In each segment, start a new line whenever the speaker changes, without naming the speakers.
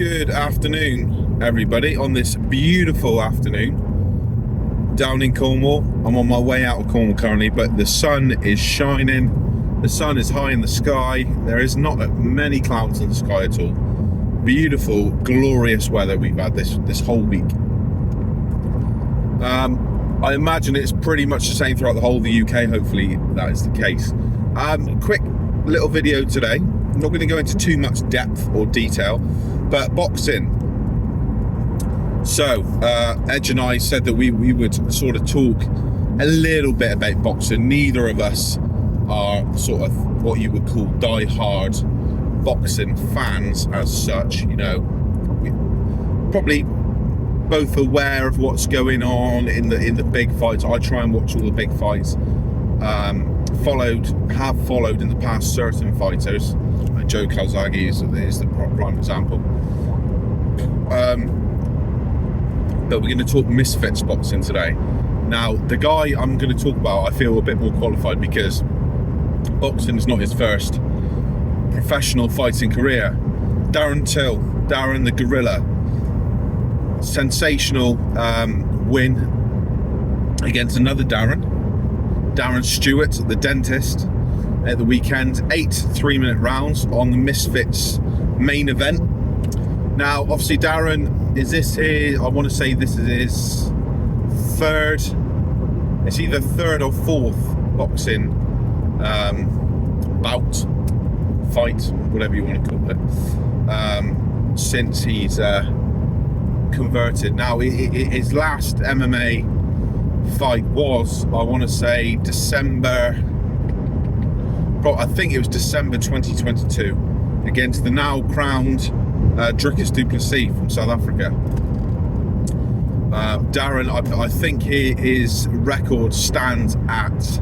Good afternoon, everybody, on this beautiful afternoon down in Cornwall. I'm on my way out of Cornwall currently, but the sun is shining. The sun is high in the sky. There is not many clouds in the sky at all. Beautiful, glorious weather we've had this whole week. I imagine it's pretty much the same throughout the whole of the UK. Hopefully that is the case. Quick little video today. I'm not going to go into too much depth or detail, but boxing. So Edge and I said that we would sort of talk a little bit about boxing. Neither of us are sort of what you would call die-hard boxing fans as such. You know, we're probably both aware of what's going on in the big fights. I try and watch all the big fights. Have followed in the past certain fighters. Joe Calzaghe is the prime example. But we're going to talk misfits boxing today. Now, the guy I'm going to talk about, I feel a bit more qualified because boxing is not his first professional fighting career. Darren Till, Darren the Gorilla, sensational win against another Darren Stewart, the dentist, at the weekend. 8 3-minute rounds on the Misfits main event. Now, obviously, Darren, I want to say this is his third, it's either third or fourth boxing fight, whatever you want to call it, since he's converted. Now, his last MMA fight was, I want to say, I think it was December 2022 against the now crowned Dricus du Plessis from South Africa. Darren, I think his record stands at,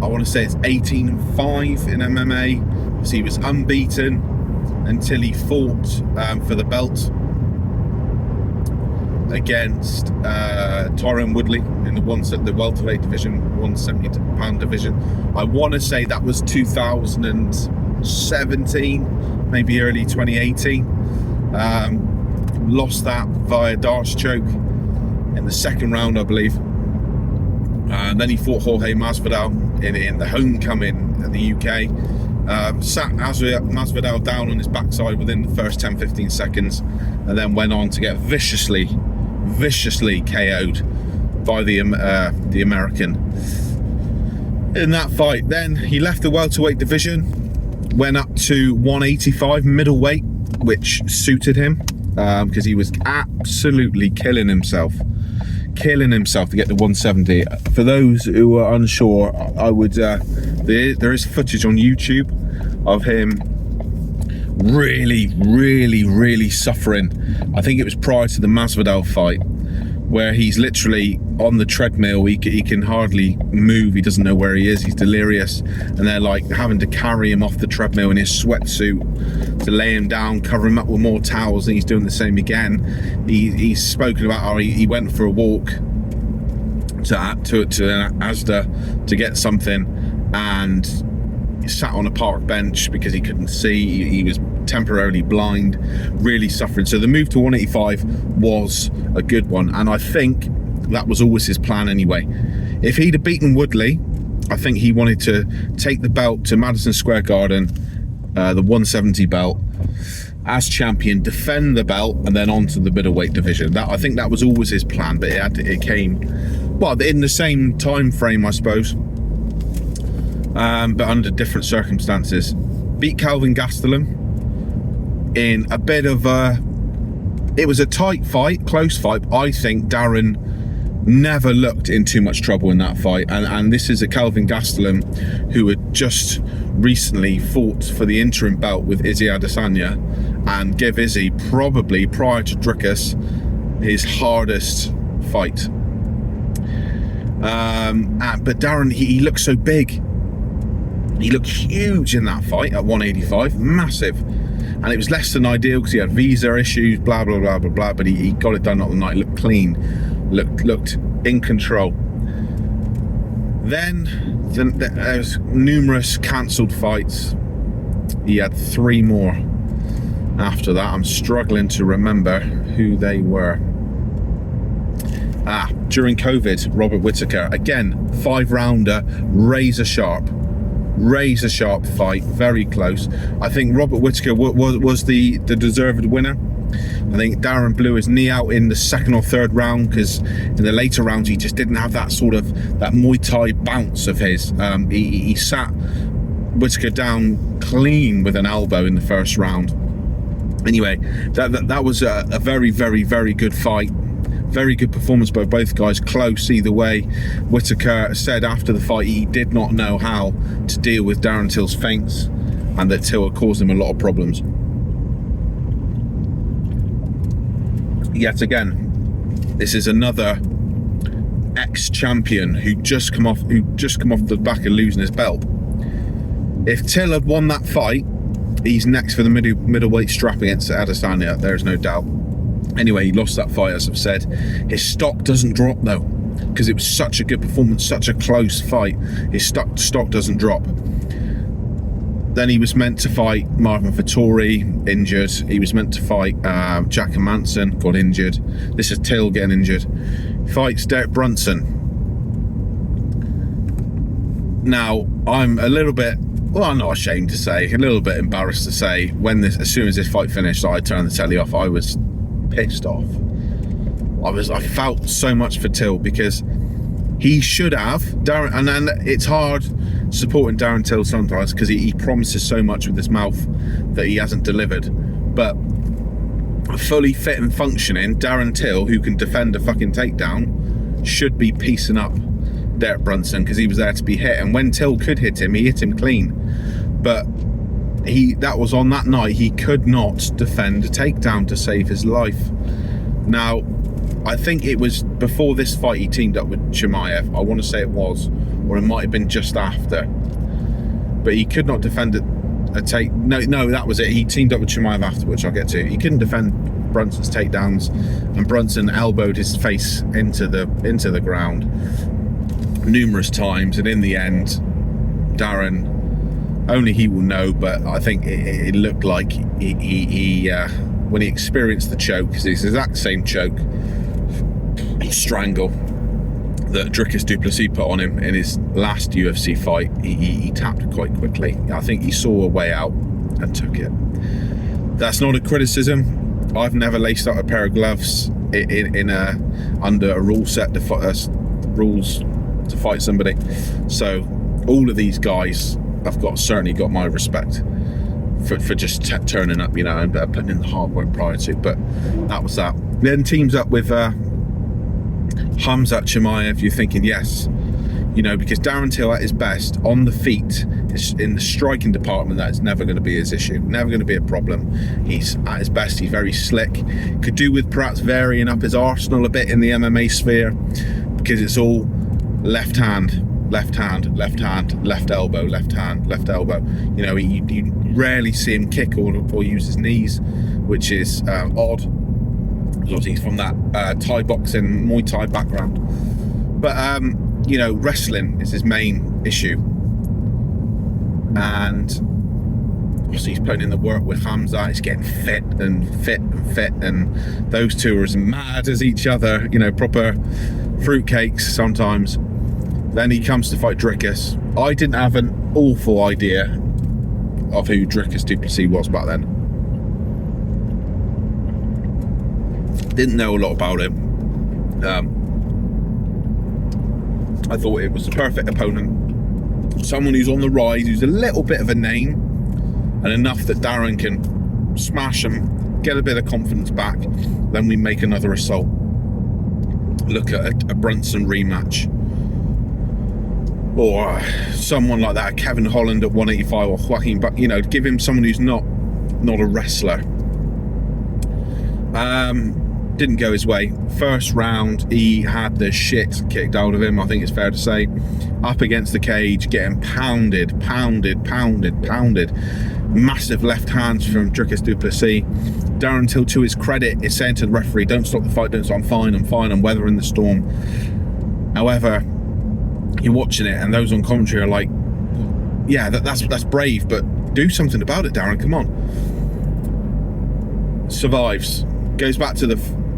I want to say it's 18-5 in MMA. So he was unbeaten until he fought for the belt against Tyron Woodley in the welterweight division, 170-pound division. I want to say that was 2017, maybe early 2018. Lost that via Darce choke in the second round, I believe. And then he fought Jorge Masvidal in the homecoming at the UK. Sat Masvidal down on his backside within the first 10-15 seconds, and then went on to get viciously KO'd by the American in that fight. Then he left the welterweight division, went up to 185 middleweight, which suited him because he was absolutely killing himself to get to 170. For those who are unsure, I would there is footage on YouTube of him really suffering. I think it was prior to the Masvidal fight, where he's literally on the treadmill. He can hardly move. He doesn't know where he is. He's delirious, and they're like having to carry him off the treadmill in his sweatsuit to lay him down, cover him up with more towels, and he's doing the same again. He's spoken about how he went for a walk to Asda to get something, and he sat on a park bench because he couldn't see. He was temporarily blind, really suffering. So the move to 185 was a good one, and I think that was always his plan anyway. If he'd have beaten Woodley, I think he wanted to take the belt to Madison Square Garden, the 170 belt, as champion, defend the belt, and then on to the middleweight division. I think that was always his plan, but it came, well, in the same time frame, I suppose, but under different circumstances. Beat Kelvin Gastelum in a bit of it was a tight fight, close fight. I think Darren never looked in too much trouble in that fight, and this is a Kelvin Gastelum who had just recently fought for the interim belt with Izzy Adesanya, and give Izzy, probably prior to Dricus, his hardest fight. But Darren, he looked so big. He looked huge in that fight at 185, massive. And it was less than ideal because he had visa issues, blah, blah, blah, blah, blah. But he got it done on the night, looked clean, looked in control. Then there's numerous cancelled fights. He had 3 more. after that. I'm struggling to remember who they were. During COVID, Robert Whittaker, again, 5-rounder, razor sharp fight, very close. I think Robert Whittaker was the deserved winner. I think Darren blew his knee out in the second or third round, because in the later rounds he just didn't have that sort of that Muay Thai bounce of his. He sat Whittaker down clean with an elbow in the first round. Anyway, that was a very, very, very good fight. Very good performance by both guys, close either way. Whittaker said after the fight he did not know how to deal with Darren Till's feints, and that Till had caused him a lot of problems. Yet again, this is another ex-champion who just come off the back of losing his belt. If Till had won that fight, he's next for the middleweight strap against Adesanya, there's no doubt. Anyway, he lost that fight, as I've said. His stock doesn't drop though, because it was such a good performance, such a close fight. His stock doesn't drop. Then he was meant to fight Marvin Vettori, injured. He was meant to fight Jack Manson, got injured. This is Till getting injured. Fights Derek Brunson. Now, I'm a little bit, well, I'm not ashamed to say, a little bit embarrassed to say, as soon as this fight finished, I turned the telly off. I was pissed off. I felt so much for Till, because he should have Darren, and it's hard supporting Darren Till sometimes, because he promises so much with his mouth that he hasn't delivered. But a fully fit and functioning Darren Till, who can defend a fucking takedown, should be piecing up Derek Brunson, because he was there to be hit, and when Till could hit him, he hit him clean. But that was on that night, he could not defend a takedown to save his life. Now, I think it was before this fight he teamed up with Chimaev. I want to say it was, or it might have been just after. But he could not defend No, that was it. He teamed up with Chimaev after, which I'll get to. He couldn't defend Brunson's takedowns, and Brunson elbowed his face into the ground numerous times, and in the end, Darren, only he will know, but I think it looked like he when he experienced the choke, because it's the exact same choke, strangle that Dricus du Plessis put on him in his last UFC fight, he tapped quite quickly. I think he saw a way out and took it. That's not a criticism. I've never laced up a pair of gloves under a rule set rules to fight somebody. So all of these guys have certainly got my respect for just turning up, and putting in the hard work prior to. But that was that. Then teams up with Khamzat Chimaev. You're thinking, yes, because Darren Till at his best on the feet, in the striking department, that is never going to be his issue, never going to be a problem. He's at his best, he's very slick. Could do with perhaps varying up his arsenal a bit in the MMA sphere, because it's all left hand, left hand, left hand, left elbow, left hand, left elbow. You rarely see him kick or use his knees, which is odd. Obviously he's from that Thai boxing, Muay Thai background. But, wrestling is his main issue. And obviously he's putting in the work with Khamzat. He's getting fit and fit and fit. And those two are as mad as each other, proper fruitcakes sometimes. Then he comes to fight Dricus. I didn't have an awful idea of who Dricus du Plessis was back then. Didn't know a lot about him. I thought it was the perfect opponent. Someone who's on the rise, who's a little bit of a name, and enough that Darren can smash him, get a bit of confidence back, then we make another assault. Look at a Brunson rematch. Or someone like that, Kevin Holland at 185, or Joaquin, but give him someone who's not a wrestler. Didn't go his way. First round, he had the shit kicked out of him, I think it's fair to say. Up against the cage, getting pounded. Massive left hands from Dricus du Plessis. Darren Till, to his credit, is saying to the referee, don't stop the fight, don't stop, I'm fine, I'm weathering the storm. However, you're watching it, and those on commentary are like, yeah, that's brave, but do something about it, Darren, come on. survives, goes back to the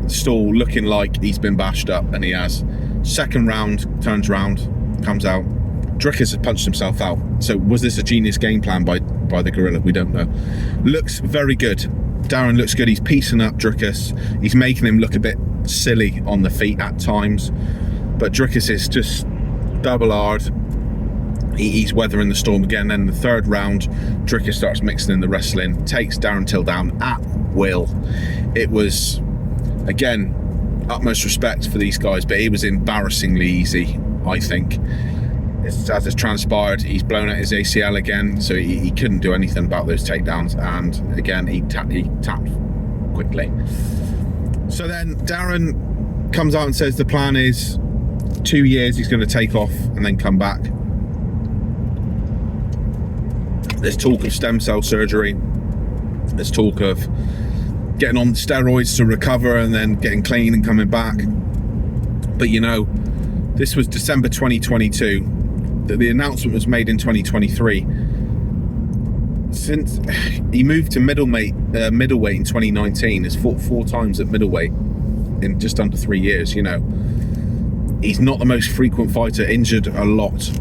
stall looking like he's been bashed up, and he has. Second round, turns round, comes out. Drickus had punched himself out. So was this a genius game plan by the gorilla? We don't know. Looks very good. Darren looks good. He's piecing up Drickus. He's making him look a bit silly on the feet at times. But Drickus is just double hard. He's weathering the storm again. Then the third round, Drickus starts mixing in the wrestling, takes Darren Till down at will. It was, again, utmost respect for these guys, but it was embarrassingly easy, I think. As it's transpired, he's blown out his ACL again, so he couldn't do anything about those takedowns, and again he tapped quickly. So then Darren comes out and says the plan is 2 years he's going to take off and then come back. There's talk of stem cell surgery, there's talk of getting on steroids to recover and then getting clean and coming back. But you know, this was December 2022. The announcement was made in 2023. Since he moved to middleweight in 2019, has fought 4 times at middleweight in just under 3 years. You know, he's not the most frequent fighter, injured a lot.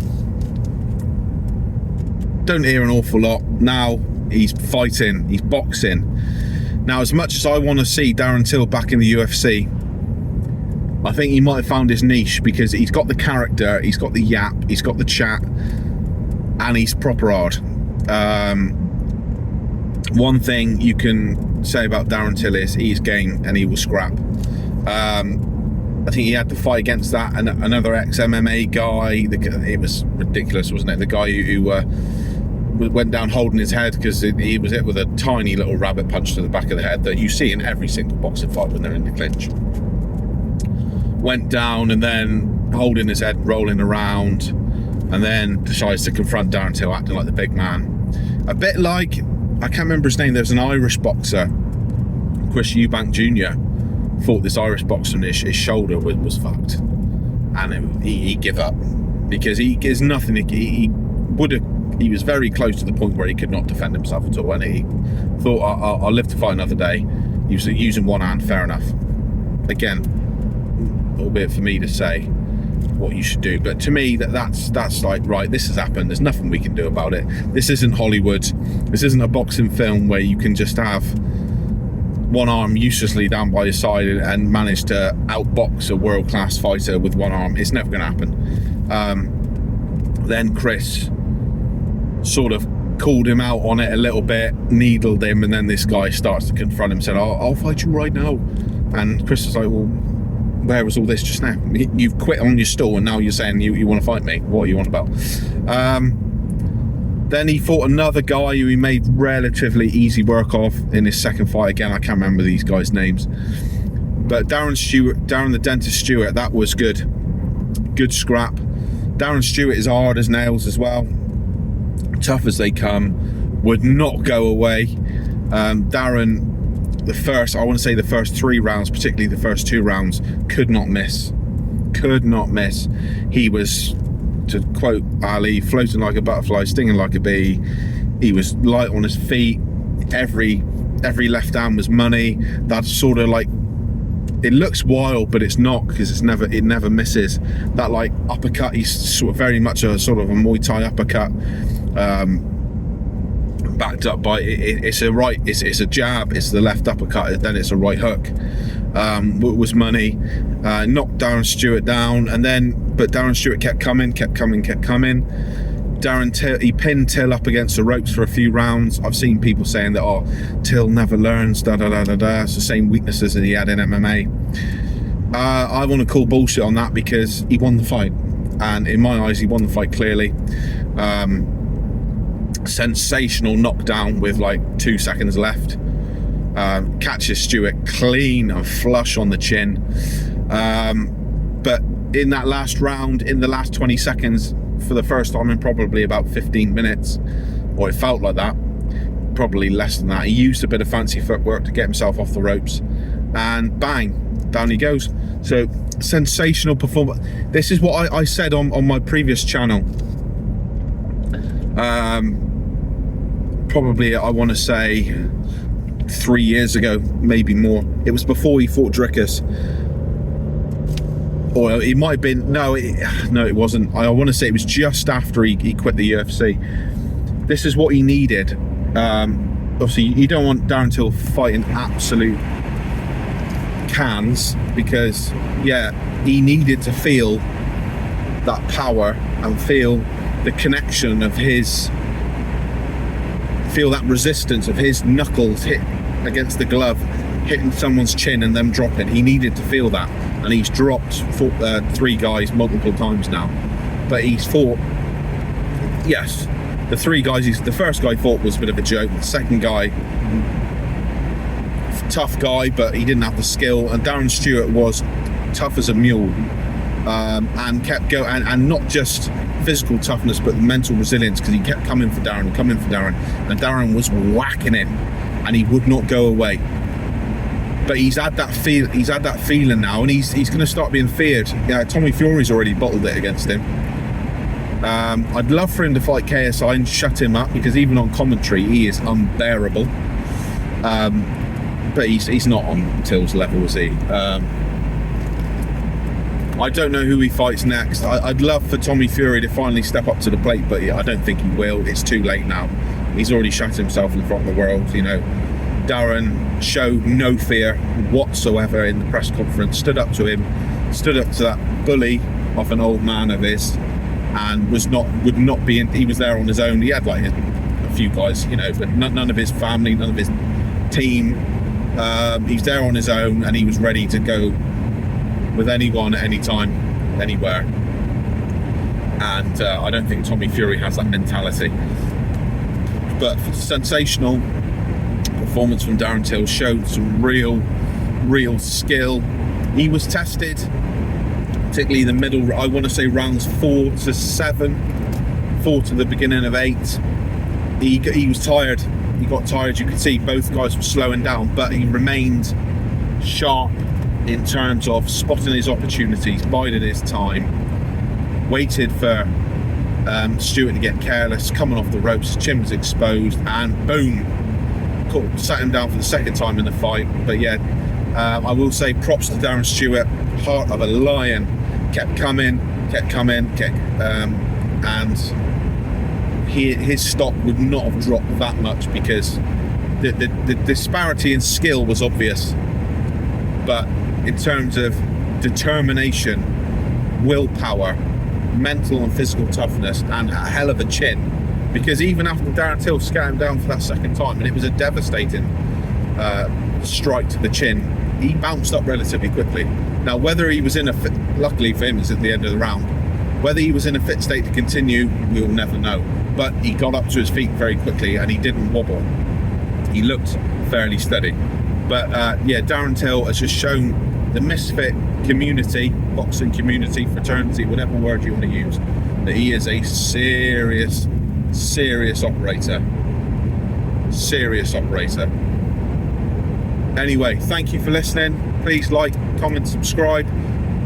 Don't hear an awful lot. Now he's fighting, he's boxing. Now, as much as I want to see Darren Till back in the UFC, I think he might have found his niche, because he's got the character, he's got the yap, he's got the chat, and he's proper hard. One thing you can say about Darren Till is he's game and he will scrap. I think he had to fight against that, and another ex-MMA guy. It was ridiculous, wasn't it? The guy who went down holding his head because he was hit with a tiny little rabbit punch to the back of the head that you see in every single boxing fight when they're in the clinch. Went down and then holding his head, rolling around, and then decides to confront Darren Till, acting like the big man. A bit like, I can't remember his name, there's an Irish boxer, Chris Eubank Jr. fought this Irish boxer and his shoulder was fucked, and he gave up because there's nothing. He was very close to the point where he could not defend himself at all, and he thought, I'll live to fight another day. He was using one hand, fair enough. Again, albeit for me to say what you should do, but to me that's like, right, this has happened, there's nothing we can do about it. This isn't Hollywood, this isn't a boxing film where you can just have one arm uselessly down by your side and manage to outbox a world-class fighter with one arm. It's never going to happen. Then Chris sort of called him out on it a little bit, needled him, and then this guy starts to confront him, said, I'll fight you right now. And Chris was like, well, where was all this just now? You've quit on your stall and now you're saying you want to fight me. What are you on about? Then he fought another guy who he made relatively easy work of in his second fight. Again, I can't remember these guys' names. But Darren the Dentist Stewart, that was good. Good scrap. Darren Stewart is hard as nails as well. Tough as they come. Would not go away. Darren, I want to say the first 3 rounds, particularly the first 2 rounds, could not miss. Could not miss. He was, to quote Ali, floating like a butterfly, stinging like a bee. He was light on his feet. Every left hand was money. That's sort of like, it looks wild, but it's not, because it never misses. That like uppercut, he's sort of very much a sort of a Muay Thai uppercut, backed up by it's a jab, it's the left uppercut, then it's a right hook. Was money. Knocked Darren Stewart down, but Darren Stewart kept coming. Darren Till, he pinned Till up against the ropes for a few rounds. I've seen people saying that, Till never learns, it's the same weaknesses that he had in MMA. I want to call bullshit on that, because he won the fight, and in my eyes he won the fight clearly. Sensational knockdown with like 2 seconds left. Catches Stewart clean and flush on the chin. But in that last round, in the last 20 seconds, for the first time in probably about 15 minutes, or it felt like that, probably less than that, he used a bit of fancy footwork to get himself off the ropes, and bang, down he goes. So, sensational performance. This is what I said on my previous channel. Probably, I want to say 3 years ago, maybe more. It was before he fought Drickus. Or it might have been, no, it wasn't. I want to say it was just after he quit the UFC. This is what he needed. Obviously, you don't want Darren Till fighting absolute cans, because, yeah, he needed to feel that power and feel the connection of feel that resistance of his knuckles hit against the glove, hitting someone's chin and them dropping. He needed to feel that. And he's dropped 3 guys multiple times now, but he's fought. Yes, the 3 guys. The first guy fought was a bit of a joke. The second guy, tough guy, but he didn't have the skill. And Darren Stewart was tough as a mule, and kept going. And not just physical toughness, but the mental resilience, because he kept coming for Darren, and Darren was whacking him, and he would not go away. But he's had that feeling now, and he's going to start being feared. Tommy Fury's already bottled it against him. I'd love for him to fight KSI and shut him up, because even on commentary he is unbearable. But he's not on Till's level, is he? I don't know who he fights next. I'd love for Tommy Fury to finally step up to the plate, but I don't think he will. It's too late now. He's already shut himself in front of the world, you know. Darren showed no fear whatsoever in the press conference, stood up to that bully of an old man of his, and would not be in. He was there on his own. He had like a few guys, you know, but none of his family, none of his team. He's there on his own, and he was ready to go with anyone, at any time, anywhere. And I don't think Tommy Fury has that mentality. But sensational performance from Darren Till, showed some real skill. He was tested, particularly the middle, I want to say rounds 4 to 7, 4 to the beginning of 8. He was tired. He got tired. You could see both guys were slowing down, but he remained sharp in terms of spotting his opportunities, biding his time, waited for Stewart to get careless, coming off the ropes, chin was exposed, and boom, sat him down for the second time in the fight. But yeah, I will say props to Darren Stewart, heart of a lion, kept coming, and his stock would not have dropped that much, because the disparity in skill was obvious, but in terms of determination, willpower, mental and physical toughness, and a hell of a chin, because even after Darren Till scat him down for that second time, and it was a devastating strike to the chin, he bounced up relatively quickly. Now, whether he was in a fit, luckily for him, it's at the end of the round, whether he was in a fit state to continue, we'll never know. But he got up to his feet very quickly, and he didn't wobble. He looked fairly steady. But yeah, Darren Till has just shown the misfit community, boxing community, fraternity, whatever word you want to use, that he is a serious operator. Anyway, thank you for listening. Please like, comment, subscribe.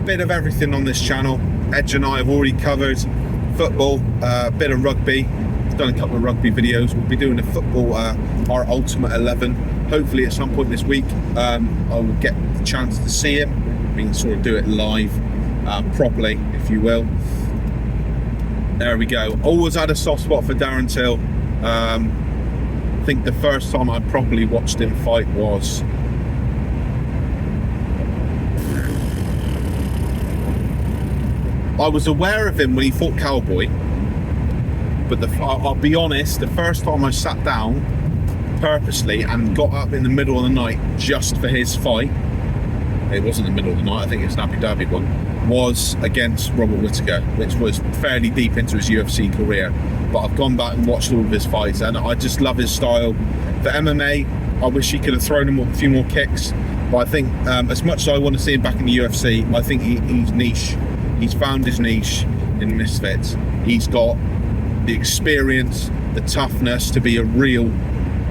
Bit of everything on this channel. Edge and I have already covered football, a bit of rugby. Done a couple of rugby videos. We'll be doing a football, our Ultimate 11. Hopefully at some point this week, I will get the chance to see him. We can sort of do it live, properly, if you will. There we go. Always had a soft spot for Darren Till. I think the first time I properly watched him fight was I was aware of him when he fought Cowboy, but I'll be honest, the first time I sat down purposely and got up in the middle of the night just for his fight, it wasn't the middle of the night, I think it's an Abu Dhabi one, was against Robert Whittaker, which was fairly deep into his UFC career. But I've gone back and watched all of his fights, and I just love his style. For MMA, I wish he could have thrown him a few more kicks, but I think as much as I want to see him back in the UFC, I think he's niche. He's found his niche in Misfits. He's got the experience, the toughness to be a real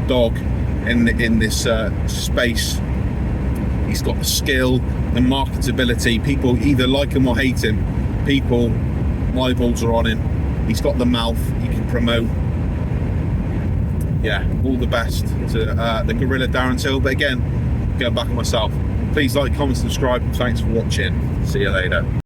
dog in this space. He's got the skill, the marketability. People either like him or hate him. People, eyeballs are on him. He's got the mouth. He can promote. yeah, all the best to the gorilla Darren Till. But again, going back on myself, please like, comment, subscribe, and thanks for watching. See you later.